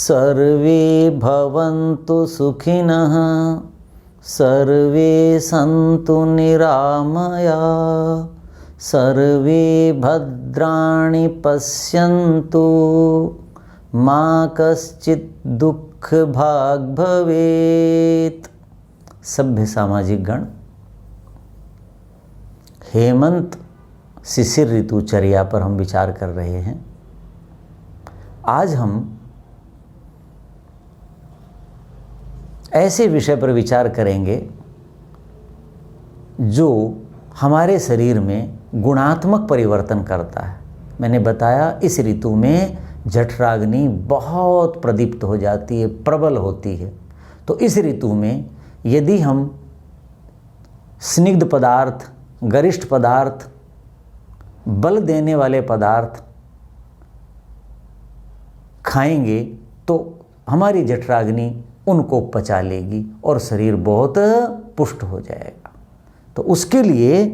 सर्वे भवन्तु सुखिनः सर्वे सन्तु निरामया सर्वे भद्राणि पश्यन्तु मा कश्चित् दुःख भाग् भवेत्। सभ्य सामाजिक गण, हेमंत शिशिर ऋतुचर्या पर हम विचार कर रहे हैं। आज हम ऐसे विषय पर विचार करेंगे जो हमारे शरीर में गुणात्मक परिवर्तन करता है। मैंने बताया इस ऋतु में जठराग्नि बहुत प्रदीप्त हो जाती है, प्रबल होती है। तो इस ऋतु में यदि हम स्निग्ध पदार्थ, गरिष्ठ पदार्थ, बल देने वाले पदार्थ खाएंगे तो हमारी जठराग्नि उनको पचा लेगी और शरीर बहुत पुष्ट हो जाएगा। तो उसके लिए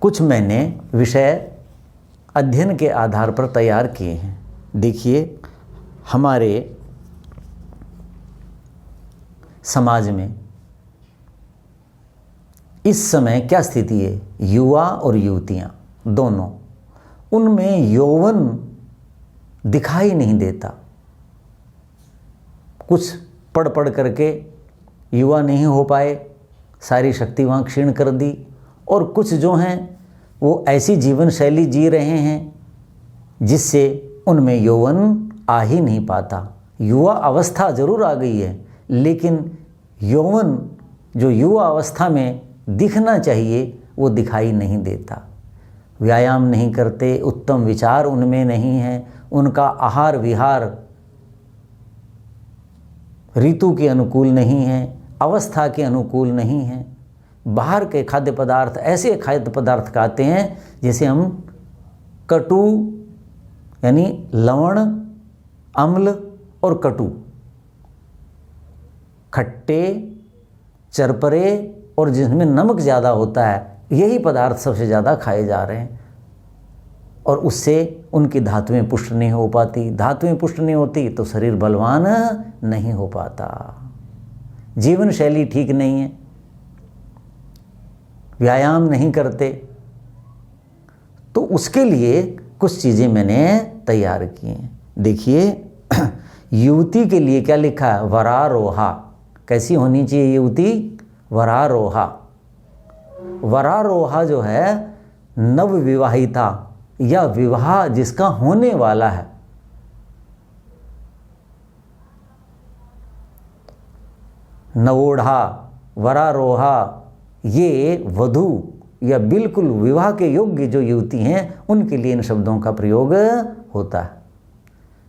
कुछ मैंने विषय अध्ययन के आधार पर तैयार किए हैं। देखिए, हमारे समाज में इस समय क्या स्थिति है, युवा और युवतियां दोनों, उनमें यौवन दिखाई नहीं देता। कुछ पढ़ पढ़ करके युवा नहीं हो पाए, सारी शक्ति वहाँ क्षीण कर दी, और कुछ जो हैं वो ऐसी जीवन शैली जी रहे हैं जिससे उनमें यौवन आ ही नहीं पाता। युवा अवस्था जरूर आ गई है, लेकिन यौवन जो युवा अवस्था में दिखना चाहिए वो दिखाई नहीं देता। व्यायाम नहीं करते, उत्तम विचार उनमें नहीं है, उनका आहार विहार ऋतु के अनुकूल नहीं है, अवस्था के अनुकूल नहीं है। बाहर के खाद्य पदार्थ, ऐसे खाद्य पदार्थ खाते हैं जैसे हम कटु यानी लवण, अम्ल और कटु, खट्टे, चरपरे और जिसमें नमक ज़्यादा होता है, यही पदार्थ सबसे ज़्यादा खाए जा रहे हैं। और उससे उनकी धातुएं पुष्ट नहीं हो पाती। धातुएं पुष्ट नहीं होती तो शरीर बलवान नहीं हो पाता। जीवन शैली ठीक नहीं है, व्यायाम नहीं करते। तो उसके लिए कुछ चीज़ें मैंने तैयार की हैं। देखिए, युवती के लिए क्या लिखा है, वरारोहा। कैसी होनी चाहिए युवती, वरारोहा। वरारोहा जो है नवविवाहिता या विवाह जिसका होने वाला है। नवोढ़ा, वरारोहा, ये वधू या बिल्कुल विवाह के योग्य जो युवती हैं उनके लिए इन शब्दों का प्रयोग होता है।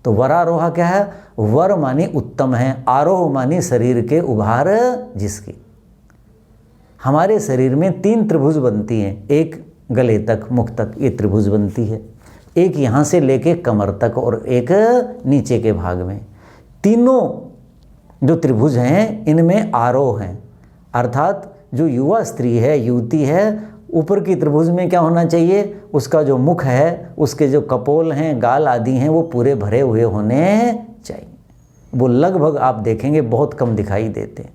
तो वरारोहा क्या है, वर मानी उत्तम है, आरोह मानी शरीर के उभार जिसकी। हमारे शरीर में 3 त्रिभुज बनती हैं, एक गले तक, मुख तक ये त्रिभुज बनती है, एक यहाँ से लेके कमर तक और एक नीचे के भाग में। तीनों जो त्रिभुज हैं इनमें आरोह हैं, अर्थात जो युवा स्त्री है, युवती है, ऊपर की त्रिभुज में क्या होना चाहिए, उसका जो मुख है, उसके जो कपोल हैं, गाल आदि हैं, वो पूरे भरे हुए होने चाहिए। वो लगभग आप देखेंगे बहुत कम दिखाई देते।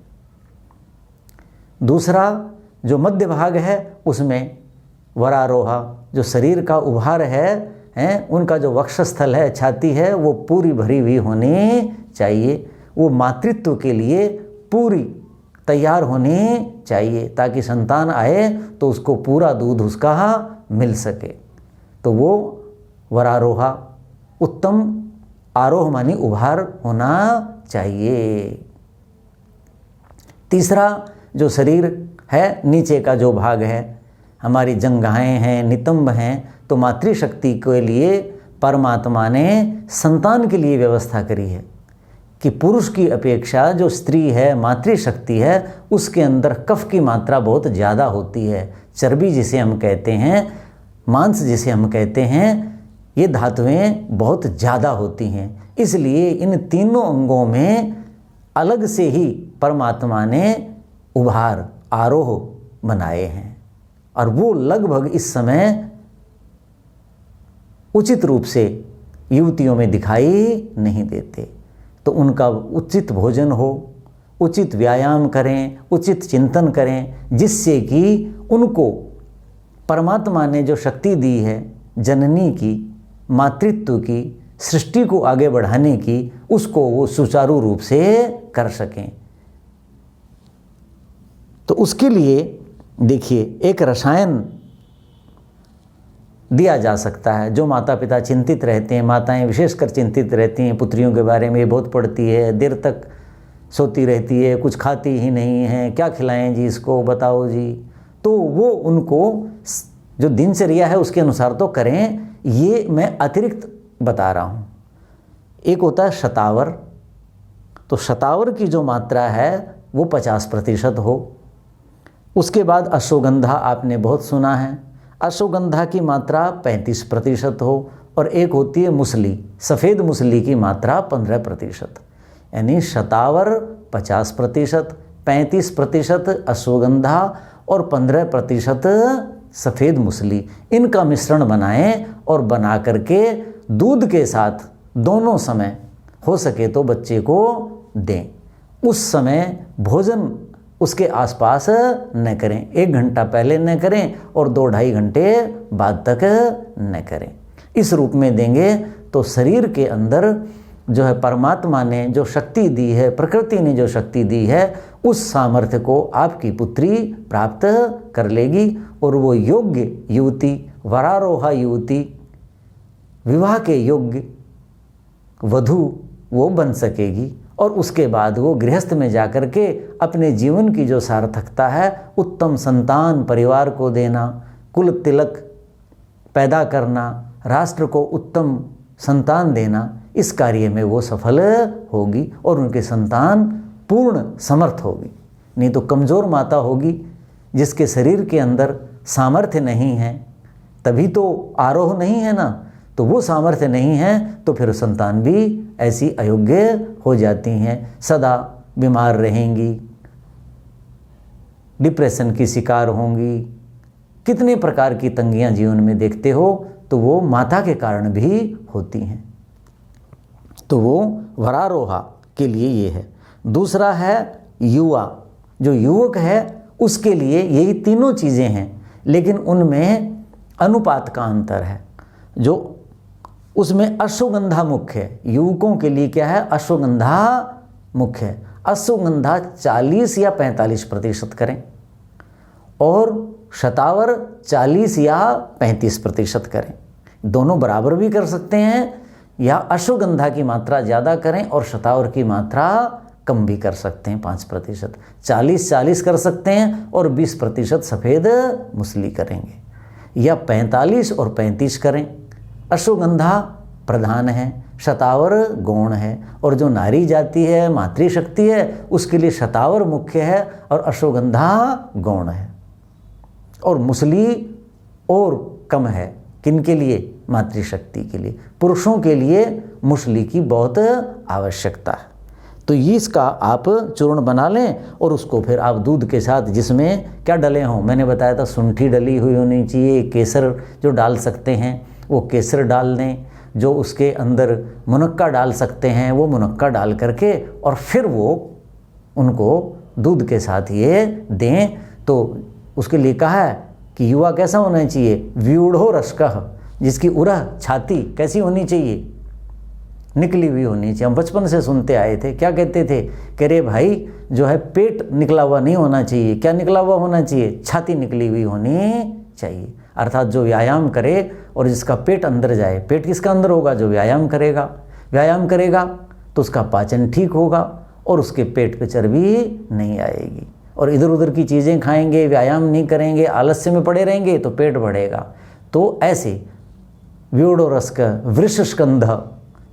दूसरा जो मध्य भाग है उसमें वरारोहा, जो शरीर का उभार है, उनका जो वक्षस्थल है, छाती है, वो पूरी भरी हुई होनी चाहिए। वो मातृत्व के लिए पूरी तैयार होनी चाहिए ताकि संतान आए तो उसको पूरा दूध उसका मिल सके। तो वो वरारोहा, उत्तम आरोह मानी उभार होना चाहिए। तीसरा जो शरीर है, नीचे का जो भाग है, हमारी जंघाएं हैं, नितंब हैं, तो मातृशक्ति के लिए परमात्मा ने संतान के लिए व्यवस्था करी है कि पुरुष की अपेक्षा जो स्त्री है, मातृशक्ति है, उसके अंदर कफ की मात्रा बहुत ज़्यादा होती है। चर्बी जिसे हम कहते हैं, मांस जिसे हम कहते हैं, ये धातुएं बहुत ज़्यादा होती हैं। इसलिए इन तीनों अंगों में अलग से ही परमात्मा ने उभार, आरोह बनाए हैं, और वो लगभग इस समय उचित रूप से युवतियों में दिखाई नहीं देते। तो उनका उचित भोजन हो, उचित व्यायाम करें, उचित चिंतन करें, जिससे कि उनको परमात्मा ने जो शक्ति दी है जननी की, मातृत्व की, सृष्टि को आगे बढ़ाने की, उसको वो सुचारू रूप से कर सकें। तो उसके लिए देखिए एक रसायन दिया जा सकता है। जो माता पिता चिंतित रहते हैं, माताएं विशेषकर चिंतित रहती हैं पुत्रियों के बारे में, बहुत पढ़ती है, देर तक सोती रहती है, कुछ खाती ही नहीं है, क्या खिलाएं जी इसको, बताओ जी। तो वो उनको जो दिनचर्या है उसके अनुसार तो करें, ये मैं अतिरिक्त बता रहा हूँ। एक होता है शतावर, तो शतावर की जो मात्रा है वो 50% हो। उसके बाद अश्वगंधा, आपने बहुत सुना है, अश्वगंधा की मात्रा 35% हो। और एक होती है मूसली, सफ़ेद मूसली की मात्रा 15%। यानी शतावर 50%, 35% अश्वगंधा और 15% सफ़ेद मूसली, इनका मिश्रण बनाएं और बना करके दूध के साथ दोनों समय हो सके तो बच्चे को दें। उस समय भोजन उसके आसपास न करें, 1 घंटा पहले न करें और 2-2.5 घंटे बाद तक न करें। इस रूप में देंगे तो शरीर के अंदर जो है परमात्मा ने जो शक्ति दी है, प्रकृति ने जो शक्ति दी है, उस सामर्थ्य को आपकी पुत्री प्राप्त कर लेगी और वो योग्य युवती, वरारोहा युवती, विवाह के योग्य वधू वो बन सकेगी। और उसके बाद वो गृहस्थ में जाकर के अपने जीवन की जो सार्थकता है, उत्तम संतान परिवार को देना, कुल तिलक पैदा करना, राष्ट्र को उत्तम संतान देना, इस कार्य में वो सफल होगी और उनके संतान पूर्ण समर्थ होगी। नहीं तो कमज़ोर माता होगी जिसके शरीर के अंदर सामर्थ्य नहीं है, तभी तो आरोह नहीं है ना, तो वो सामर्थ्य नहीं है तो फिर संतान भी ऐसी अयोग्य हो जाती हैं, सदा बीमार रहेंगी, डिप्रेशन की शिकार होंगी। कितने प्रकार की तंगियां जीवन में देखते हो तो वो माता के कारण भी होती हैं। तो वो वरारोहा के लिए ये है। दूसरा है युवा, जो युवक है उसके लिए यही तीनों चीज़ें हैं, लेकिन उनमें अनुपात का अंतर है। जो उसमें अश्वगंधा मुख्य है, युवकों के लिए क्या है, अश्वगंधा मुख्य है। अश्वगंधा 40 या 45% करें और शतावर 40 या 35% करें। दोनों बराबर भी कर सकते हैं, या अश्वगंधा की मात्रा ज़्यादा करें और शतावर की मात्रा कम भी कर सकते हैं, 5%। 40-40 कर सकते हैं और 20% सफ़ेद मूसली करेंगे, या 45 और 35 करें। अश्वगंधा प्रधान है, शतावर गौण है, और जो नारी जाति है, मातृशक्ति है, उसके लिए शतावर मुख्य है और अश्वगंधा गौण है। और मूसली और कम है, किनके लिए, मातृशक्ति के लिए। पुरुषों के लिए मूसली की बहुत आवश्यकता है। तो ये इसका आप चूर्ण बना लें और उसको फिर आप दूध के साथ, जिसमें क्या डले हों, मैंने बताया था शुंठी डली हुई होनी चाहिए, केसर जो डाल सकते हैं वो केसर डाल दें, जो उसके अंदर मुनक्का डाल सकते हैं वो मुनक्का डाल करके और फिर वो उनको दूध के साथ ये दें। तो उसके लिए कहा है कि युवा कैसा होना चाहिए, व्यूढ़ो रसकह, जिसकी उरह छाती कैसी होनी चाहिए, निकली हुई होनी चाहिए। हम बचपन से सुनते आए थे, क्या कहते थे, कह रहे भाई जो है पेट निकला हुआ नहीं होना चाहिए, क्या निकला हुआ होना चाहिए, छाती निकली हुई होनी चाहिए। अर्थात जो व्यायाम करे और जिसका पेट अंदर जाए। पेट किसका अंदर होगा, जो व्यायाम करेगा। व्यायाम करेगा तो उसका पाचन ठीक होगा और उसके पेट पे चर्बी नहीं आएगी। और इधर उधर की चीज़ें खाएंगे, व्यायाम नहीं करेंगे, आलस्य में पड़े रहेंगे तो पेट बढ़ेगा। तो ऐसे व्यूढ़ो रसक वृष स्कंध,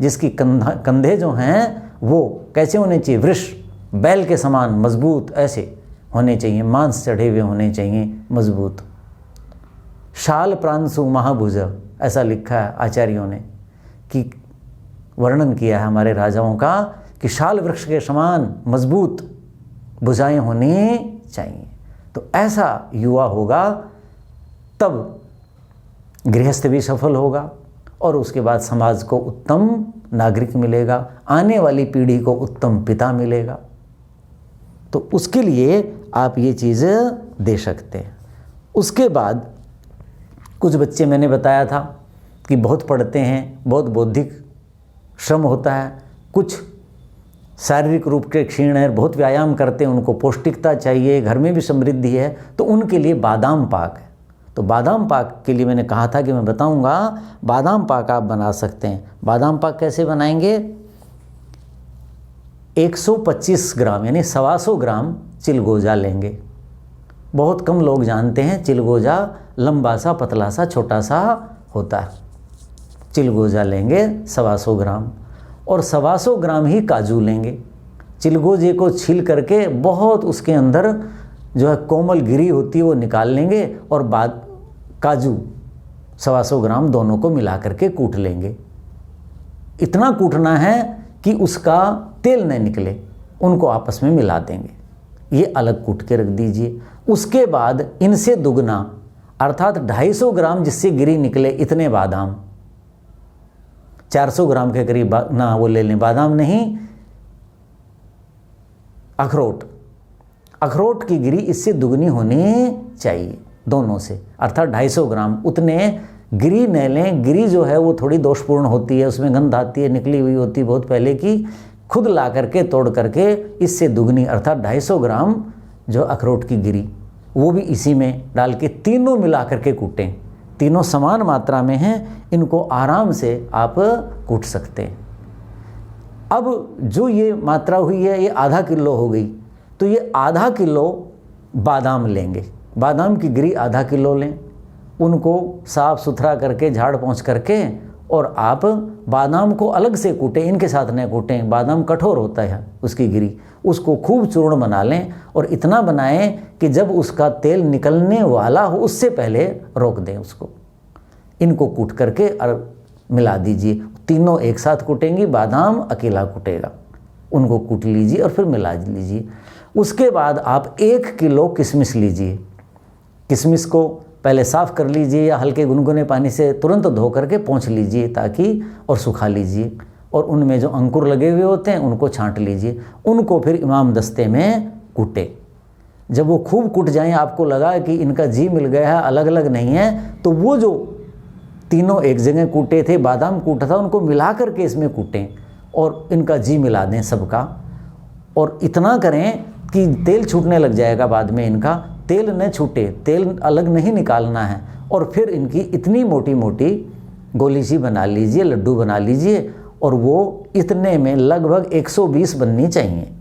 जिसकी कंधे जो हैं वो कैसे होने चाहिए, वृष, बैल के समान मजबूत ऐसे होने चाहिए, मांस चढ़े हुए होने चाहिए, मजबूत। शाल प्रांशु महाभुज, ऐसा लिखा है आचार्यों ने, कि वर्णन किया है हमारे राजाओं का कि शाल वृक्ष के समान मजबूत भुजाएं होनी चाहिए। तो ऐसा युवा होगा तब गृहस्थ भी सफल होगा और उसके बाद समाज को उत्तम नागरिक मिलेगा, आने वाली पीढ़ी को उत्तम पिता मिलेगा। तो उसके लिए आप ये चीज़ दे सकते हैं। उसके बाद कुछ बच्चे मैंने बताया था कि बहुत पढ़ते हैं, बहुत बौद्धिक श्रम होता है, कुछ शारीरिक रूप के क्षीण है, बहुत व्यायाम करते हैं, उनको पौष्टिकता चाहिए, घर में भी समृद्धि है, तो उनके लिए बादाम पाक है। तो बादाम पाक के लिए मैंने कहा था कि मैं बताऊंगा, बादाम पाक आप बना सकते हैं। बादाम पाक कैसे बनाएंगे? 125 ग्राम यानी 125 ग्राम चिलगोजा लेंगे। बहुत कम लोग जानते हैं चिलगोजा लंबा सा, पतला सा, छोटा सा होता है। चिलगोजा लेंगे 125 ग्राम, और 125 ग्राम ही काजू लेंगे। चिलगोजे को छील करके बहुत उसके अंदर जो है कोमल गिरी होती है वो निकाल लेंगे, और बाद काजू 125 ग्राम दोनों को मिला करके कूट लेंगे। इतना कूटना है कि उसका तेल न निकले, उनको आपस में मिला देंगे। ये अलग कूट के रख दीजिए। उसके बाद इनसे दुगना अर्थात 250 ग्राम जिससे गिरी निकले इतने बादाम, 400 ग्राम के करीब ना वो ले लें, बादाम नहीं अखरोट, अखरोट की गिरी इससे दुगनी होनी चाहिए दोनों से, अर्थात 250 ग्राम। उतने गिरी न लें, गिरी जो है वो थोड़ी दोषपूर्ण होती है, उसमें गंध आती है, निकली हुई होती है बहुत पहले की, खुद ला करके तोड़ करके इससे दुगनी अर्थात 250 ग्राम जो अखरोट की गिरी वो भी इसी में डाल के तीनों मिला करके कूटें। तीनों समान मात्रा में हैं, इनको आराम से आप कूट सकते हैं। अब जो ये मात्रा हुई है ये आधा किलो हो गई, तो ये आधा किलो बादाम लेंगे। बादाम की गिरी आधा किलो लें, उनको साफ़ सुथरा करके झाड़ पोंछ करके, और आप बादाम को अलग से कूटें, इनके साथ न कूटें। बादाम कठोर होता है उसकी गिरी, उसको खूब चूर्ण बना लें, और इतना बनाएं कि जब उसका तेल निकलने वाला हो उससे पहले रोक दें उसको। इनको कूट करके और मिला दीजिए। तीनों एक साथ कूटेंगी, बादाम अकेला कूटेगा, उनको कूट लीजिए और फिर मिला लीजिए। उसके बाद आप 1 किलो किशमिश लीजिए। किशमिश को पहले साफ़ कर लीजिए या हल्के गुनगुने पानी से तुरंत धो करके पोंछ लीजिए ताकि, और सुखा लीजिए, और उनमें जो अंकुर लगे हुए होते हैं उनको छांट लीजिए। उनको फिर इमाम दस्ते में कूटे। जब वो खूब कूट जाएं, आपको लगा कि इनका जी मिल गया है, अलग अलग नहीं है, तो वो जो तीनों एक जगह कूटे थे, बादाम कूटा था, उनको मिला करके इसमें कूटें और इनका जी मिला दें सबका। और इतना करें कि तेल छूटने लग जाएगा बाद में, इनका तेल न छूटे, तेल अलग नहीं निकालना है। और फिर इनकी इतनी मोटी मोटी गोली सी बना लीजिए, लड्डू बना लीजिए, और वो इतने में लगभग 120 बननी चाहिए।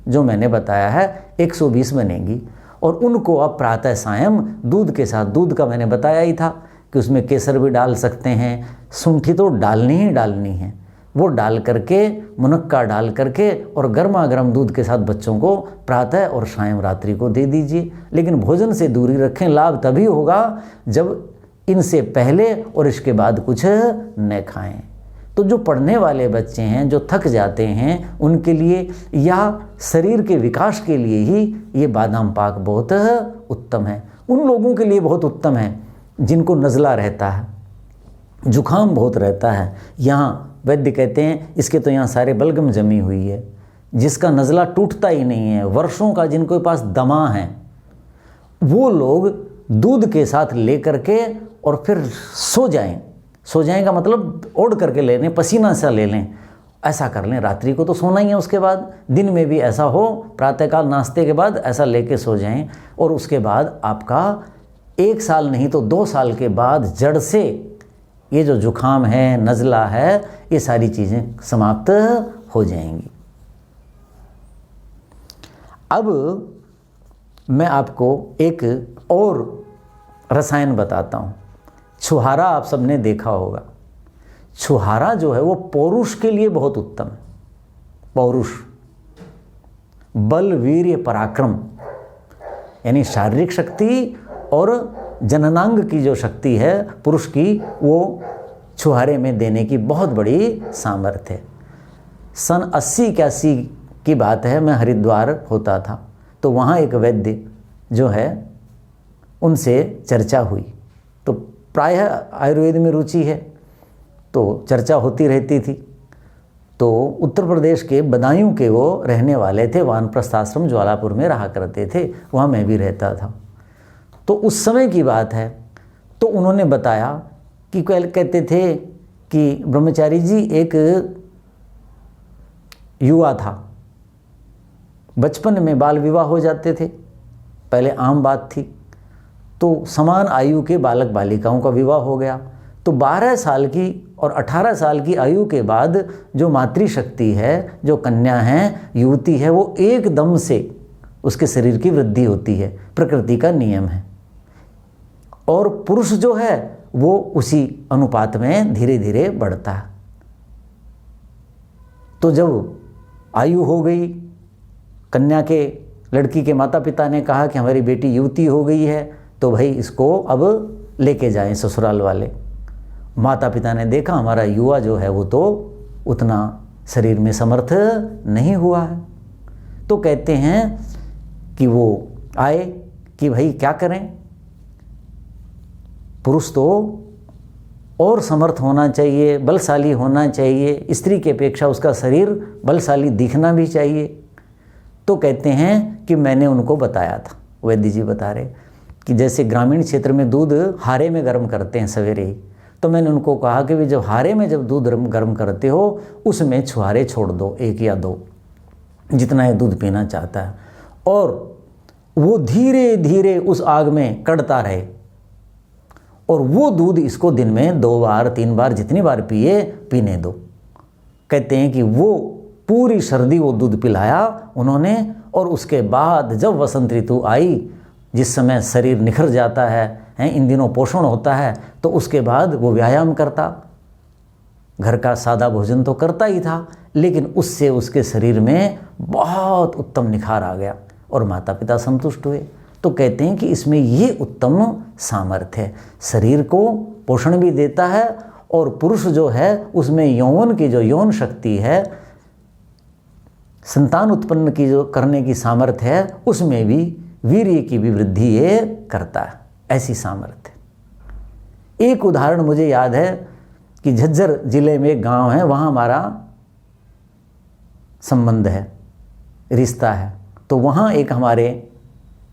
जो मैंने बताया है 120 बनेंगी। और उनको आप प्रातः सायं दूध के साथ, दूध का मैंने बताया ही था कि उसमें केसर भी डाल सकते हैं, सूंठी तो डालनी ही डालनी है, वो डाल करके, मुनक्का डाल करके, और गर्मा गर्म दूध के साथ बच्चों को प्रातः और सायं रात्रि को दे दीजिए। लेकिन भोजन से दूरी रखें, लाभ तभी होगा जब इनसे पहले और इसके बाद कुछ न खाएं। तो जो पढ़ने वाले बच्चे हैं, जो थक जाते हैं, उनके लिए या शरीर के विकास के लिए ही ये बादाम पाक बहुत उत्तम है। उन लोगों के लिए बहुत उत्तम है जिनको नज़ला रहता है, जुखाम बहुत रहता है। यहाँ वैद्य कहते हैं इसके तो यहाँ सारे बलगम जमी हुई है, जिसका नज़ला टूटता ही नहीं है, वर्षों का जिनके पास दमा है, वो लोग दूध के साथ ले करके और फिर सो जाएं। सो जाएं का मतलब ओढ़ करके ले लें, पसीना सा ले लें, ऐसा कर लें। रात्रि को तो सोना ही है, उसके बाद दिन में भी ऐसा हो, प्रातःकाल नाश्ते के बाद ऐसा लेके सो जाएं। और उसके बाद आपका 1 साल नहीं तो 2 साल के बाद जड़ से ये जो जुखाम है, नज़ला है, ये सारी चीज़ें समाप्त हो जाएंगी। अब मैं आपको एक और रसायन बताता हूँ। छुहारा आप सबने देखा होगा। छुहारा जो है वो पौरुष के लिए बहुत उत्तम है। पौरुष, बल, वीर्य, पराक्रम, यानी शारीरिक शक्ति और जननांग की जो शक्ति है पुरुष की, वो छुहारे में देने की बहुत बड़ी सामर्थ्य है। सन 80-81 की बात है, मैं हरिद्वार होता था, तो वहाँ एक वैद्य जो है उनसे चर्चा हुई। तो प्रायः आयुर्वेद में रुचि है, तो चर्चा होती रहती थी। तो उत्तर प्रदेश के बदायूं के वो रहने वाले थे, वानप्रस्थ आश्रम ज्वालापुर में रहा करते थे, वहाँ मैं भी रहता था। तो उस समय की बात है, तो उन्होंने बताया कि कहते थे कि ब्रह्मचारी जी एक युवा था, बचपन में बाल विवाह हो जाते थे, पहले आम बात थी। तो समान आयु के बालक बालिकाओं का विवाह हो गया, तो 12 साल की और 18 साल की आयु के बाद जो मातृशक्ति है, जो कन्या है, युवती है, वो एकदम से उसके शरीर की वृद्धि होती है, प्रकृति का नियम है। और पुरुष जो है वो उसी अनुपात में धीरे धीरे बढ़ता है। तो जब आयु हो गई, कन्या के, लड़की के माता पिता ने कहा कि हमारी बेटी युवती हो गई है, तो भाई इसको अब लेके जाएं ससुराल वाले। माता पिता ने देखा हमारा युवा जो है वो तो उतना शरीर में समर्थ नहीं हुआ है, तो कहते हैं कि वो आए कि भाई क्या करें, पुरुष तो और समर्थ होना चाहिए, बलशाली होना चाहिए, स्त्री की अपेक्षा उसका शरीर बलशाली दिखना भी चाहिए। तो कहते हैं कि मैंने उनको बताया था, वैद्य जी बता रहे कि जैसे ग्रामीण क्षेत्र में दूध हारे में गर्म करते हैं सवेरे ही, तो मैंने उनको कहा कि भी जब हारे में जब दूध गर्म करते हो उसमें छुहारे छोड़ दो, 1 या 2, जितना ये दूध पीना चाहता है, और वो धीरे धीरे उस आग में कड़ता रहे, और वो दूध इसको दिन में 2 बार 3 बार जितनी बार पीने दो। कहते हैं कि वो पूरी सर्दी वो दूध पिलाया उन्होंने, और उसके बाद जब वसंत ऋतु आई, जिस समय शरीर निखर जाता है, इन दिनों पोषण होता है, तो उसके बाद वो व्यायाम करता, घर का सादा भोजन तो करता ही था, लेकिन उससे उसके शरीर में बहुत उत्तम निखार आ गया और माता पिता संतुष्ट हुए। तो कहते हैं कि इसमें ये उत्तम सामर्थ्य है, शरीर को पोषण भी देता है, और पुरुष जो है उसमें यौवन की जो यौन शक्ति है, संतान उत्पन्न की जो करने की सामर्थ्य है, उसमें भी वीर्य की भी वृद्धि ये करता है, ऐसी सामर्थ्य। एक उदाहरण मुझे याद है कि झज्जर जिले में एक गांव है, वहाँ हमारा संबंध है, रिश्ता है। तो वहाँ एक हमारे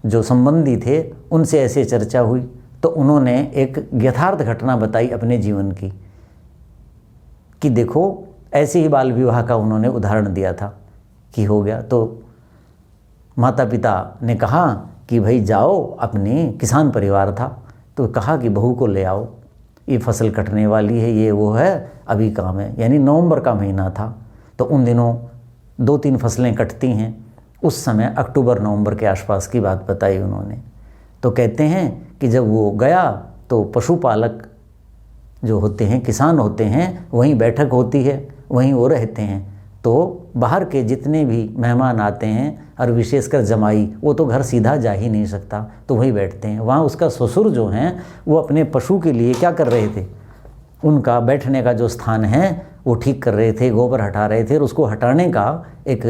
जो संबंधी थे उनसे ऐसे चर्चा हुई, तो उन्होंने एक यथार्थ घटना बताई अपने जीवन की कि देखो ऐसे ही बाल विवाह का उन्होंने उदाहरण दिया था कि हो गया। तो माता पिता ने कहा कि भाई जाओ, अपने किसान परिवार था, तो कहा कि बहू को ले आओ, ये फसल कटने वाली है, ये वो है, अभी काम है। यानी नवंबर का महीना था, तो उन दिनों 2-3 फसलें कटती हैं, उस समय अक्टूबर नवंबर के आसपास की बात बताई उन्होंने। तो कहते हैं कि जब वो गया तो पशुपालक जो होते हैं, किसान होते हैं, वहीं बैठक होती है, वहीं वो रहते हैं। तो बाहर के जितने भी मेहमान आते हैं और विशेषकर जमाई, वो तो घर सीधा जा ही नहीं सकता, तो वहीं बैठते हैं। वहाँ उसका ससुर जो हैं वो अपने पशु के लिए क्या कर रहे थे, उनका बैठने का जो स्थान है वो ठीक कर रहे थे, गोबर हटा रहे थे, और उसको हटाने का एक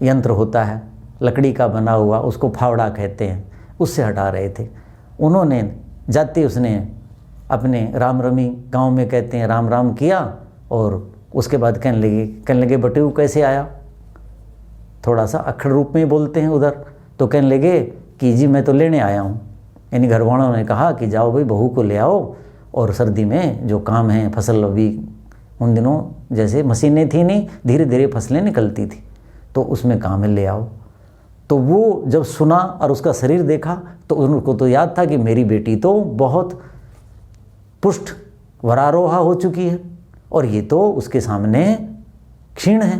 यंत्र होता है लकड़ी का बना हुआ, उसको फावड़ा कहते हैं, उससे हटा रहे थे। उन्होंने जाते उसने अपने राम रमी गाँव में कहते हैं राम राम किया, और उसके बाद कहने लगे बटू कैसे आया, थोड़ा सा अक्खड़ रूप में बोलते हैं उधर। तो कहने लगे कि जी मैं तो लेने आया हूँ, यानी घर वालों ने कहा कि जाओ भाई बहू को ले आओ, और सर्दी में जो काम है, फसल अभी उन दिनों जैसे मशीनें थी नहीं, धीरे धीरे फसलें निकलती थी, तो उसमें काम है, ले आओ। तो वो जब सुना और उसका शरीर देखा तो उनको तो याद था कि मेरी बेटी तो बहुत पुष्ट वरारोहा हो चुकी है, और ये तो उसके सामने क्षीण है।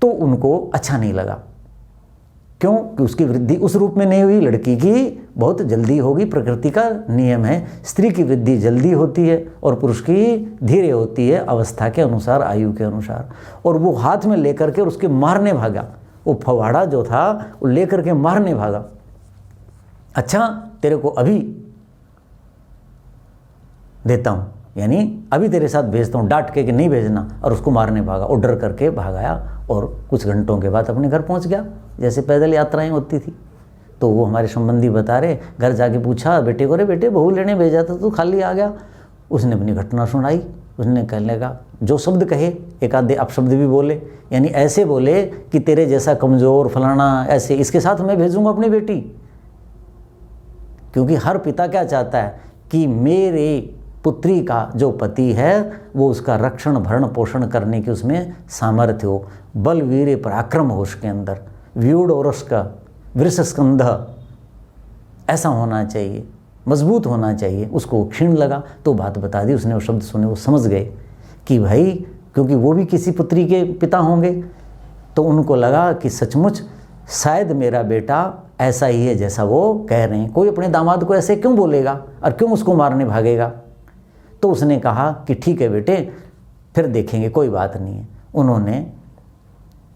तो उनको अच्छा नहीं लगा, क्यों कि उसकी वृद्धि उस रूप में नहीं हुई, लड़की की बहुत जल्दी होगी, प्रकृति का नियम है, स्त्री की वृद्धि जल्दी होती है और पुरुष की धीरे होती है, अवस्था के अनुसार, आयु के अनुसार। और वो हाथ में लेकर के उसके मारने भागा, वो फवाड़ा जो था वो लेकर के मारने भागा। अच्छा तेरे को अभी देता हूँ, यानी अभी तेरे साथ भेजता हूँ, डांट के कि नहीं भेजना, और उसको मारने भागा, और डर करके भागाया, और कुछ घंटों के बाद अपने घर पहुँच गया, जैसे पैदल यात्राएं होती थी। तो वो हमारे संबंधी बता रहे, घर जाके पूछा बेटे को, रे बेटे बहू लेने भेजा था, तू खाली आ गया। उसने अपनी घटना सुनाई। उसने कहने लगा, जो शब्द कहे, एक आधे अपशब्द भी बोले, यानी ऐसे बोले कि तेरे जैसा कमज़ोर फलाना, ऐसे इसके साथ मैं भेजूंगा अपनी बेटी। क्योंकि हर पिता क्या चाहता है कि मेरे पुत्री का जो पति है वो उसका रक्षण भरण पोषण करने की उसमें सामर्थ्य हो, बल वीर्य पराक्रम हो उसके अंदर, व्यूढ़ और उसका वृषस्कंध ऐसा होना चाहिए, मजबूत होना चाहिए। उसको क्षीण लगा तो बात बता दी उसने, वो शब्द सुने, वो समझ गए कि भाई, क्योंकि वो भी किसी पुत्री के पिता होंगे, तो उनको लगा कि सचमुच शायद मेरा बेटा ऐसा ही है जैसा वो कह रहे हैं। कोई अपने दामाद को ऐसे क्यों बोलेगा और क्यों उसको मारने भागेगा। तो उसने कहा कि ठीक है बेटे, फिर देखेंगे, कोई बात नहीं है। उन्होंने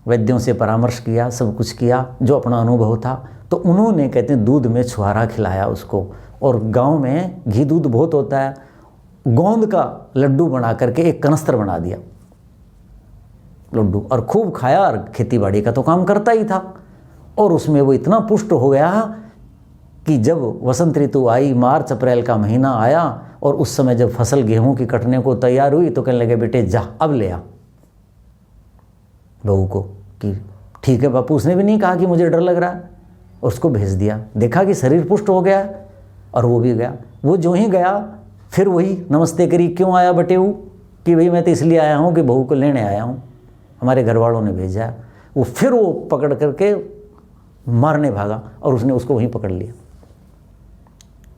वैद्यों से परामर्श किया, सब कुछ किया जो अपना अनुभव था। तो उन्होंने, कहते हैं, दूध में छुहारा खिलाया उसको, और गांव में घी दूध बहुत होता है, गोंद का लड्डू बना करके एक कनस्तर बना दिया लड्डू, और खूब खाया। और खेती बाड़ी का तो काम करता ही था, और उसमें वो इतना पुष्ट हो गया कि जब वसंत ऋतु आई, मार्च अप्रैल का महीना आया, और उस समय जब फसल गेहूं की कटने को तैयार हुई, तो कहने लगे, बेटे जा अब ले आ बहू को, कि ठीक है बापू। उसने भी नहीं कहा कि मुझे डर लग रहा है, उसको भेज दिया। देखा कि शरीर पुष्ट हो गया और वो भी गया। वो जो ही गया फिर वही नमस्ते करी, क्यों आया बटेऊ, कि भाई मैं तो इसलिए आया हूँ कि बहू को लेने आया हूँ, हमारे घर वालों ने भेजा है। वो फिर वो पकड़ करके मारने भागा, और उसने उसको वहीं पकड़ लिया।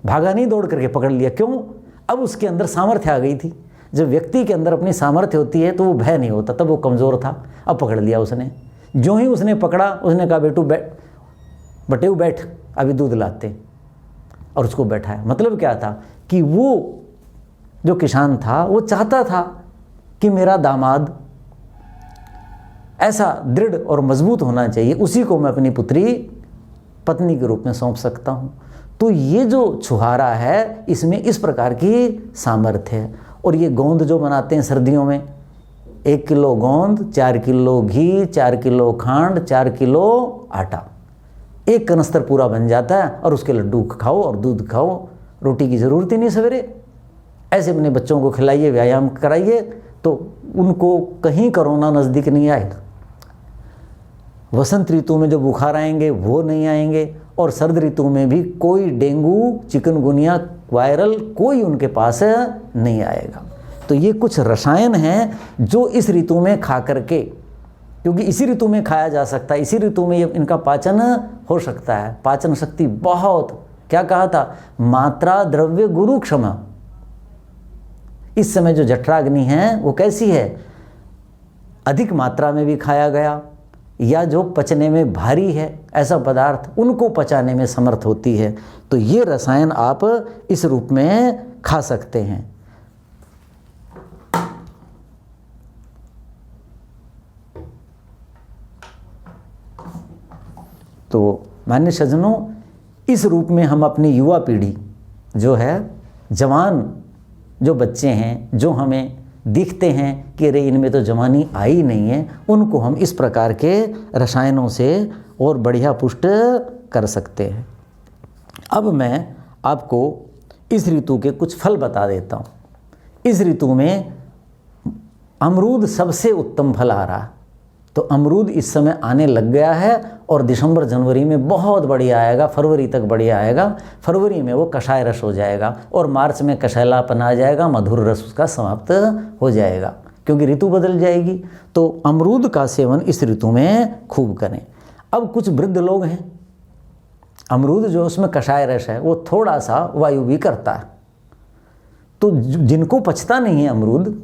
भागा नहीं, दौड़ करके पकड़ लिया। क्यों? अब उसके अंदर सामर्थ्य आ गई थी। जब व्यक्ति के अंदर अपनी सामर्थ्य होती है तो वो भय नहीं होता, तब वो कमज़ोर था। अब पकड़ लिया उसने। जो ही उसने पकड़ा, उसने कहा, बेटू बटेऊ बैठ, अभी दूध लाते, और उसको बैठाया। मतलब क्या था कि वो जो किसान था वो चाहता था कि मेरा दामाद ऐसा दृढ़ और मजबूत होना चाहिए, उसी को मैं अपनी पुत्री पत्नी के रूप में सौंप सकता हूँ। तो ये जो छुहारा है, इसमें इस प्रकार की सामर्थ्य है। और ये गोंद जो बनाते हैं सर्दियों में, 1 किलो गोंद, 4 किलो घी, 4 किलो खांड, 4 किलो आटा, एक कनस्तर पूरा बन जाता है। और उसके लड्डू खाओ और दूध खाओ, रोटी की ज़रूरत ही नहीं सवेरे। ऐसे अपने बच्चों को खिलाइए, व्यायाम कराइए, तो उनको कहीं कोरोना नज़दीक नहीं आएगा। वसंत ऋतु में जो बुखार आएंगे वो नहीं आएंगे, और सर्द ऋतु में भी कोई डेंगू, चिकनगुनिया, वायरल कोई उनके पास नहीं आएगा। तो ये कुछ रसायन हैं जो इस ऋतु में खा करके, क्योंकि इसी ऋतु में खाया जा सकता है, इसी ऋतु में इनका पाचन हो सकता है। पाचन शक्ति बहुत, क्या कहा था, मात्रा द्रव्य गुरु क्षमा। इस समय जो जठराग्नि है वो कैसी है, अधिक मात्रा में भी खाया गया, या जो पचने में भारी है ऐसा पदार्थ, उनको पचाने में समर्थ होती है। तो ये रसायन आप इस रूप में खा सकते हैं। तो मान्य सज्जनों, इस रूप में हम अपनी युवा पीढ़ी जो है, जवान जो बच्चे हैं, जो हमें दिखते हैं कि अरे इनमें तो जवानी आई नहीं है, उनको हम इस प्रकार के रसायनों से और बढ़िया पुष्ट कर सकते हैं। अब मैं आपको इस ऋतु के कुछ फल बता देता हूँ। इस ऋतु में अमरूद सबसे उत्तम फल आ रहा, तो अमरूद इस समय आने लग गया है, और दिसंबर जनवरी में बहुत बढ़िया आएगा, फरवरी तक बढ़िया आएगा। फरवरी में वो कषाय रस हो जाएगा, और मार्च में कषैलापन आ जाएगा, मधुर रस उसका समाप्त हो जाएगा, क्योंकि ऋतु बदल जाएगी। तो अमरूद का सेवन इस ऋतु में खूब करें। अब कुछ वृद्ध लोग हैं, अमरूद जो उसमें कषाय रस है वो थोड़ा सा वायु भी करता है, तो जिनको पचता नहीं है अमरूद,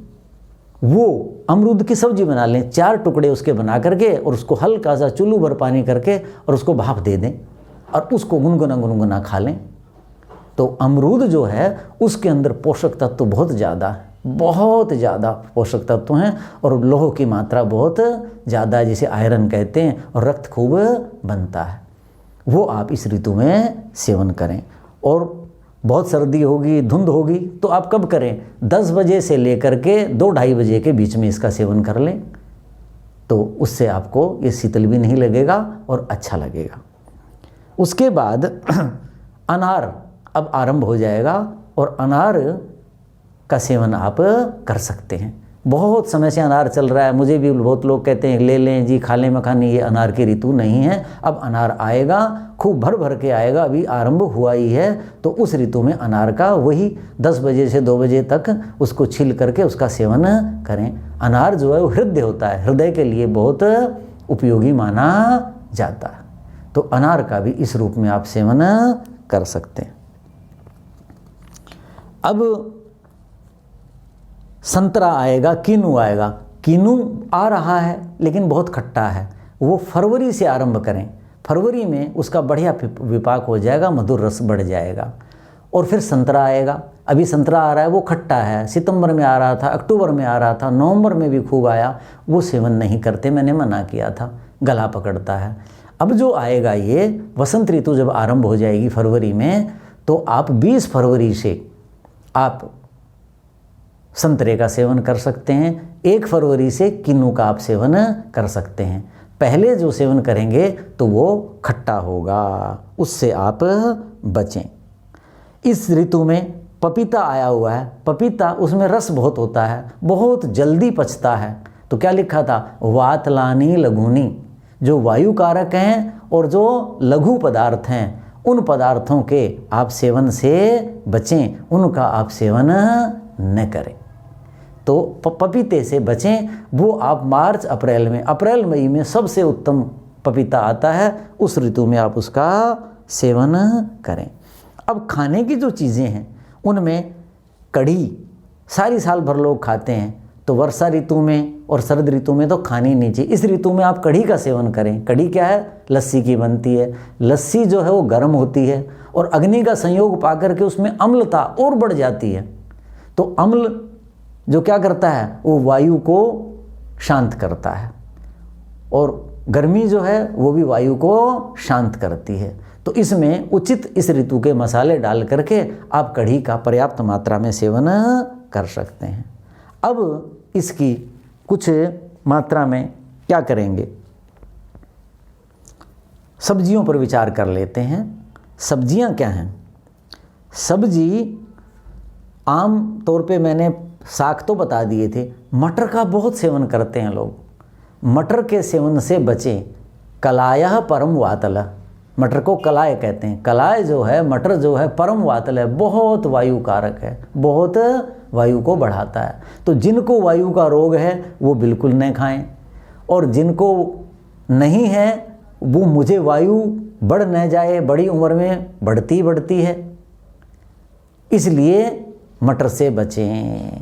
वो अमरूद की सब्जी बना लें, 4 टुकड़े उसके बना करके, और उसको हल्का सा चुल्लू भर पानी करके और उसको भाप दे दें, और उसको गुनगुना खा लें। तो अमरूद जो है उसके अंदर पोषक तत्व बहुत ज़्यादा है, बहुत ज़्यादा पोषक तत्व हैं, और लोह की मात्रा बहुत ज़्यादा है, जिसे आयरन कहते हैं, और रक्त खूब बनता है। वो आप इस ऋतु में सेवन करें। और बहुत सर्दी होगी, धुंध होगी, तो आप कब करें, 10 बजे से लेकर के 2-2:30 बजे के बीच में इसका सेवन कर लें, तो उससे आपको ये शीतल भी नहीं लगेगा और अच्छा लगेगा। उसके बाद अनार अब आरंभ हो जाएगा, और अनार का सेवन आप कर सकते हैं। बहुत समय से अनार चल रहा है, मुझे भी बहुत लोग कहते हैं ले लें जी, खा लें मखानी, ये अनार की ऋतु नहीं है। अब अनार आएगा, खूब भर भर के आएगा, अभी आरंभ हुआ ही है। तो उस ऋतु में अनार का वही 10 बजे से 2 बजे तक उसको छील करके उसका सेवन करें। अनार जो है वो हृदय होता है, हृदय के लिए बहुत उपयोगी माना जाता है। तो अनार का भी इस रूप में आप सेवन कर सकते हैं। अब संतरा आएगा, कीनू आएगा। कीनू आ रहा है लेकिन बहुत खट्टा है, वो फरवरी से आरंभ करें। फरवरी में उसका बढ़िया विपाक हो जाएगा, मधुर रस बढ़ जाएगा। और फिर संतरा आएगा। अभी संतरा आ रहा है, वो खट्टा है, सितंबर में आ रहा था, अक्टूबर में आ रहा था, नवंबर में भी खूब आया, वो सेवन नहीं करते, मैंने मना किया था, गला पकड़ता है। अब जो आएगा ये वसंत ऋतु जब आरंभ हो जाएगी फरवरी में, तो आप 20 फरवरी से आप संतरे का सेवन कर सकते हैं। 1 फरवरी से किन्नू का आप सेवन कर सकते हैं। पहले जो सेवन करेंगे तो वो खट्टा होगा, उससे आप बचें। इस ऋतु में पपीता आया हुआ है। पपीता, उसमें रस बहुत होता है, बहुत जल्दी पचता है। तो क्या लिखा था, वातलानी लघुनी, जो वायु कारक हैं और जो लघु पदार्थ हैं, उन पदार्थों के आप सेवन से बचें, उनका आप सेवन न करें। तो पपीते से बचें। वो आप मार्च अप्रैल मई में सबसे उत्तम पपीता आता है, उस ऋतु में आप उसका सेवन करें। अब खाने की जो चीज़ें हैं उनमें कढ़ी सारी साल भर लोग खाते हैं, तो वर्षा ऋतु में और शरद ऋतु में तो खानी नहीं चाहिए। इस ऋतु में आप कढ़ी का सेवन करें। कढ़ी क्या है, लस्सी की बनती है। लस्सी जो है वो गर्म होती है और अग्नि का संयोग पाकर के उसमें अम्लता और बढ़ जाती है। तो अम्ल जो क्या करता है, वो वायु को शांत करता है, और गर्मी जो है वो भी वायु को शांत करती है। तो इसमें उचित इस ऋतु के मसाले डाल करके आप कढ़ी का पर्याप्त मात्रा में सेवन कर सकते हैं। अब इसकी कुछ मात्रा में क्या करेंगे, सब्जियों पर विचार कर लेते हैं। सब्जियां क्या हैं? सब्जी आम तौर पे मैंने साग तो बता दिए थे, मटर का बहुत सेवन करते हैं लोग। मटर के सेवन से बचें। कलायः परम वातल, मटर को कलाय कहते हैं। कलाय जो है, मटर जो है, परम वातल है, बहुत वायु कारक है, बहुत वायु को बढ़ाता है। तो जिनको वायु का रोग है वो बिल्कुल न खाएं, और जिनको नहीं है वो मुझे वायु बढ़ न जाए, बड़ी उम्र में बढ़ती है, इसलिए मटर से बचें।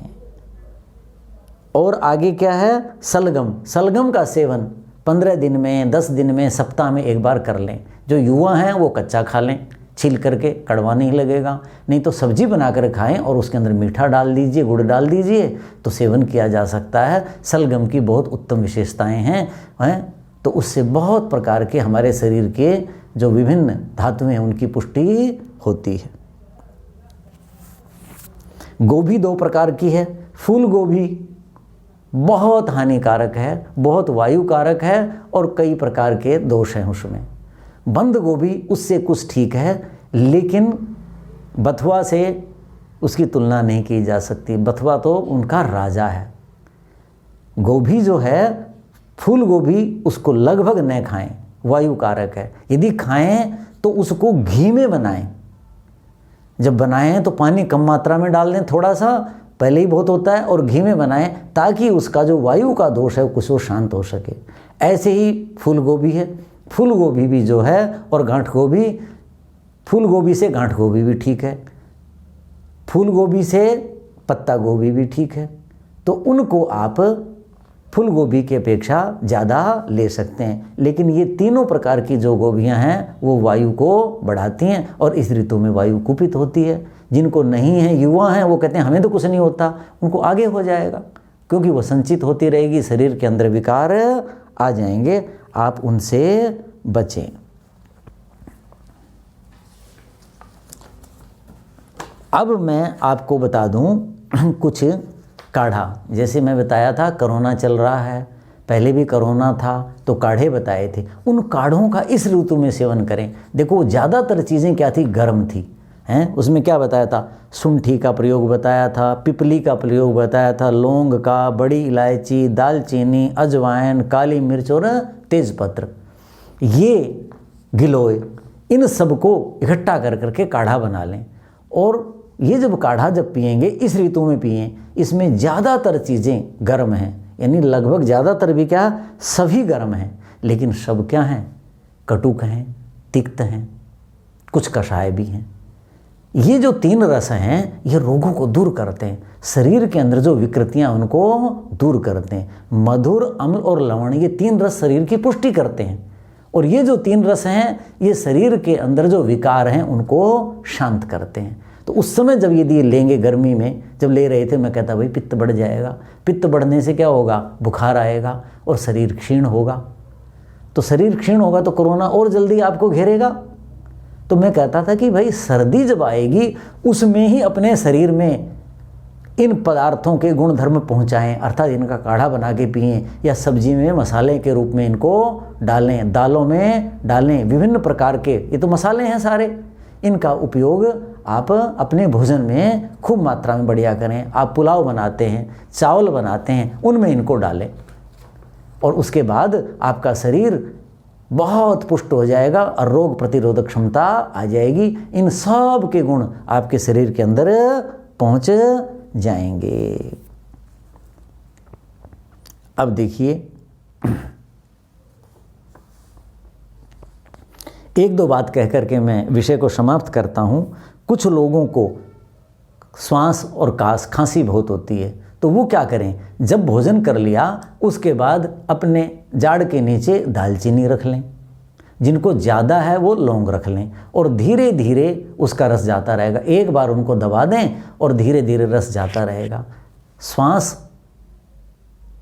और आगे क्या है, सलगम। सलगम का सेवन 15 दिन में, 10 दिन में, सप्ताह में एक बार कर लें। जो युवा हैं वो कच्चा खा लें, छील करके, कड़वा नहीं लगेगा। नहीं तो सब्जी बनाकर खाएं और उसके अंदर मीठा डाल दीजिए, गुड़ डाल दीजिए, तो सेवन किया जा सकता है। सलगम की बहुत उत्तम विशेषताएं हैं, तो उससे बहुत प्रकार के हमारे शरीर के जो विभिन्न धातुएं हैं उनकी पुष्टि होती है। गोभी 2 प्रकार की है। फूल गोभी बहुत हानिकारक है, बहुत वायु कारक है, और कई प्रकार के दोष हैं उसमें। बंद गोभी उससे कुछ ठीक है, लेकिन बथुआ से उसकी तुलना नहीं की जा सकती। बथुआ तो उनका राजा है। गोभी जो है, फूल गोभी, उसको लगभग न खाएं, वायु कारक है। यदि खाएं तो उसको घी में बनाएं। जब बनाएं तो पानी कम मात्रा में डाल दें, थोड़ा सा, पहले ही बहुत होता है, और घी में बनाएं ताकि उसका जो वायु का दोष है कुछ वो शांत हो सके। ऐसे ही फूल गोभी है। फूल गोभी भी जो है, और गांठ गोभी, फूल गोभी से गांठ गोभी भी ठीक है, फूल गोभी से पत्ता गोभी भी ठीक है। तो उनको आप फूल गोभी की अपेक्षा ज़्यादा ले सकते हैं। लेकिन ये तीनों प्रकार की जो गोभियां हैं वो वायु को बढ़ाती हैं, और इस ऋतु में वायु कुपित होती है। जिनको नहीं है, युवा हैं, वो कहते हैं हमें तो कुछ नहीं होता, उनको आगे हो जाएगा, क्योंकि वो संचित होती रहेगी, शरीर के अंदर विकार आ जाएंगे। आप उनसे बचें। अब मैं आपको बता दूं कुछ काढ़ा। जैसे मैं बताया था कोरोना चल रहा है, पहले भी कोरोना था तो काढ़े बताए थे। उन काढ़ों का इस ऋतु में सेवन करें। देखो ज़्यादातर चीज़ें क्या थी, गर्म थी, हैं। उसमें क्या बताया था, शुंठी का प्रयोग बताया था, पिपली का प्रयोग बताया था, लौंग का, बड़ी इलायची, दालचीनी, अजवाइन, काली मिर्च और तेजपत्र, ये गिलोय, इन सबको इकट्ठा कर करके काढ़ा बना लें। और ये जब काढ़ा जब पिएंगे इस ऋतु में पिएं, इसमें ज़्यादातर चीज़ें गर्म हैं, यानी लगभग ज़्यादातर भी क्या, सभी गर्म हैं, लेकिन सब क्या हैं, कटुक हैं, तिक्त हैं, कुछ कषाय भी हैं। ये जो 3 रस हैं ये रोगों को दूर करते हैं, शरीर के अंदर जो विकृतियां उनको दूर करते हैं। मधुर, अम्ल और लवण, ये 3 रस शरीर की पुष्टि करते हैं। और ये जो 3 रस हैं ये शरीर के अंदर जो विकार हैं उनको शांत करते हैं। तो उस समय जब यदि लेंगे, गर्मी में जब ले रहे थे, मैं कहता भाई पित्त बढ़ जाएगा, पित्त बढ़ने से क्या होगा, बुखार आएगा और शरीर क्षीण होगा। तो शरीर क्षीण होगा तो कोरोना और जल्दी आपको घेरेगा। तो मैं कहता था कि भाई सर्दी जब आएगी उसमें ही अपने शरीर में इन पदार्थों के गुण धर्म पहुँचाएँ, अर्थात इनका काढ़ा बना के पिएँ या सब्जी में मसाले के रूप में इनको डालें, दालों में डालें, विभिन्न प्रकार के, ये तो मसाले हैं सारे, इनका उपयोग आप अपने भोजन में खूब मात्रा में बढ़िया करें। आप पुलाव बनाते हैं, चावल बनाते हैं, उनमें इनको डालें और उसके बाद आपका शरीर बहुत पुष्ट हो जाएगा और रोग प्रतिरोधक क्षमता आ जाएगी। इन सब के गुण आपके शरीर के अंदर पहुंच जाएंगे। अब देखिए, 1-2 बात कह करके मैं विषय को समाप्त करता हूं। कुछ लोगों को श्वास और खांसी बहुत होती है, तो वो क्या करें, जब भोजन कर लिया उसके बाद अपने जाड़ के नीचे दालचीनी रख लें, जिनको ज़्यादा है वो लौंग रख लें और धीरे धीरे उसका रस जाता रहेगा। एक बार उनको दबा दें और धीरे धीरे रस जाता रहेगा। श्वास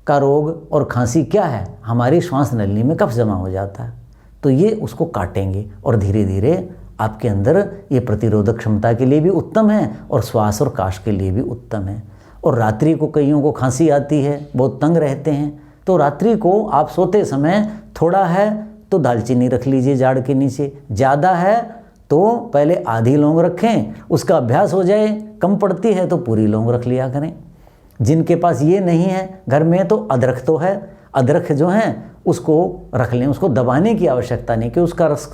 का रोग और खांसी क्या है, हमारी श्वास नली में कफ जमा हो जाता है, तो ये उसको काटेंगे और धीरे धीरे आपके अंदर ये प्रतिरोधक क्षमता के लिए भी उत्तम है और श्वास और काश के लिए भी उत्तम है। और रात्रि को कईयों को खांसी आती है, बहुत तंग रहते हैं, तो रात्रि को आप सोते समय थोड़ा है तो दालचीनी रख लीजिए जाड़ के नीचे, ज़्यादा है तो पहले आधी लौंग रखें, उसका अभ्यास हो जाए, कम पड़ती है तो पूरी लौंग रख लिया करें। जिनके पास ये नहीं है घर में तो अदरक तो है, अदरक जो है उसको रख लें, उसको दबाने की आवश्यकता नहीं कि उसका रस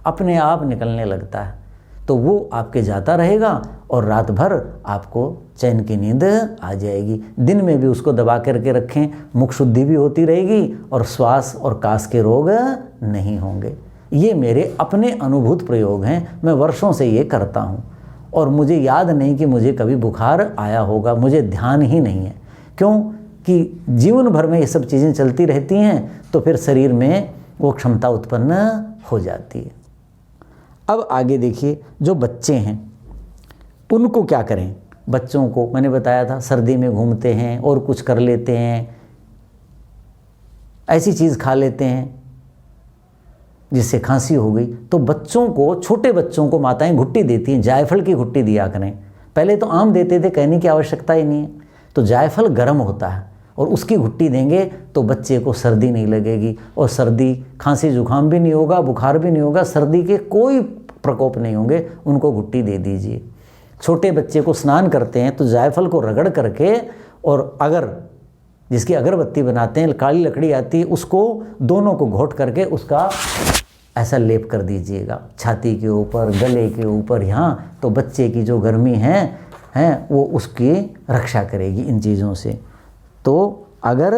अपने आप निकलने लगता है, तो वो आपके जाता रहेगा और रात भर आपको चैन की नींद आ जाएगी। दिन में भी उसको दबा करके रखें, मुख शुद्धि भी होती रहेगी और श्वास और काश के रोग नहीं होंगे। ये मेरे अपने अनुभूत प्रयोग हैं, मैं वर्षों से ये करता हूँ और मुझे याद नहीं कि मुझे कभी बुखार आया होगा, मुझे ध्यान ही नहीं है। क्यों कि जीवन भर में ये सब चीज़ें चलती रहती हैं, तो फिर शरीर में वो क्षमता उत्पन्न हो जाती है। अब आगे देखिए, जो बच्चे हैं उनको क्या करें। बच्चों को मैंने बताया था सर्दी में घूमते हैं और कुछ कर लेते हैं, ऐसी चीज़ खा लेते हैं जिससे खांसी हो गई, तो बच्चों को, छोटे बच्चों को माताएं घुट्टी देती हैं, जायफल की घुट्टी दिया करें। पहले तो आम देते थे, कहने की आवश्यकता ही नहीं है, तो जायफल गर्म होता है और उसकी घुट्टी देंगे तो बच्चे को सर्दी नहीं लगेगी और सर्दी, खांसी जुकाम भी नहीं होगा, बुखार भी नहीं होगा, सर्दी के कोई प्रकोप नहीं होंगे, उनको घुट्टी दे दीजिए। छोटे बच्चे को स्नान करते हैं तो जायफल को रगड़ करके, और अगर जिसकी अगरबत्ती बनाते हैं काली लकड़ी आती है, उसको दोनों को घोट करके उसका ऐसा लेप कर दीजिएगा छाती के ऊपर, गले के ऊपर, यहाँ, तो बच्चे की जो गर्मी है वो उसकी रक्षा करेगी इन चीज़ों से। तो अगर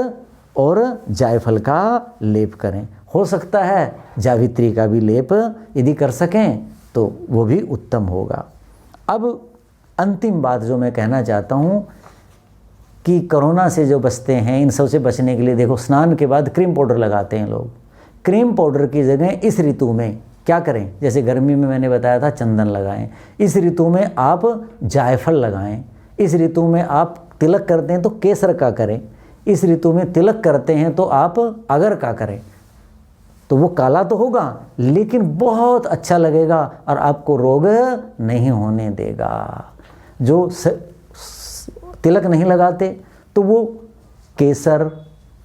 और जायफल का लेप करें, हो सकता है जावित्री का भी लेप यदि कर सकें तो वो भी उत्तम होगा। अब अंतिम बात जो मैं कहना चाहता हूँ कि कोरोना से जो बचते हैं, इन सब से बचने के लिए देखो, स्नान के बाद क्रीम पाउडर लगाते हैं लोग। क्रीम पाउडर की जगह इस ऋतु में क्या करें, जैसे गर्मी में मैंने बताया था चंदन लगाएं, इस ऋतु में आप जायफल लगाएं, इस ऋतु में आप तिलक करते हैं तो केसर का करें, इस ऋतु में तिलक करते हैं तो आप अगर का करें, तो वो काला तो होगा लेकिन बहुत अच्छा लगेगा और आपको रोग नहीं होने देगा। जो तिलक नहीं लगाते तो वो केसर,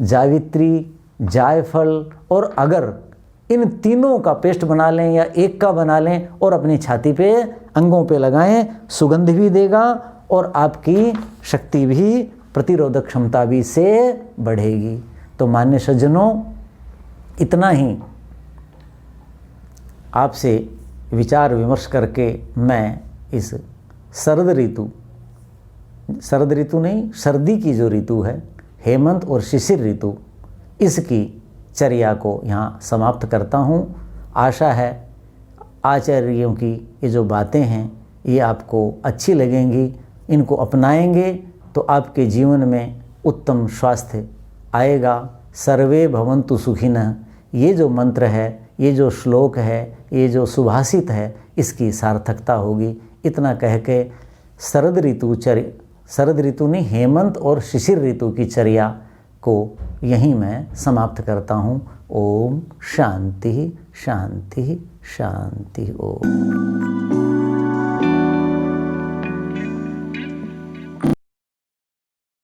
जावित्री, जायफल और अगर इन तीनों का पेस्ट बना लें या एक का बना लें और अपनी छाती पे अंगों पे लगाएं, सुगंध भी देगा और आपकी शक्ति भी, प्रतिरोधक क्षमता भी से बढ़ेगी। तो मान्य सज्जनों, इतना ही आपसे विचार विमर्श करके मैं इस शरद ऋतु नहीं, सर्दी की जो ऋतु है, हेमंत और शिशिर ऋतु, इसकी चर्या को यहाँ समाप्त करता हूँ। आशा है आचार्यों की ये जो बातें हैं ये आपको अच्छी लगेंगी, इनको अपनाएंगे तो आपके जीवन में उत्तम स्वास्थ्य आएगा। सर्वे भवन्तु सुखिनः, ये जो मंत्र है, ये जो श्लोक है, ये जो सुभाषित है, इसकी सार्थकता होगी। इतना कह के शरद ऋतु नहीं, हेमंत और शिशिर ऋतु की चर्या को यहीं मैं समाप्त करता हूँ। ओम शांति शांति शांति। ओम।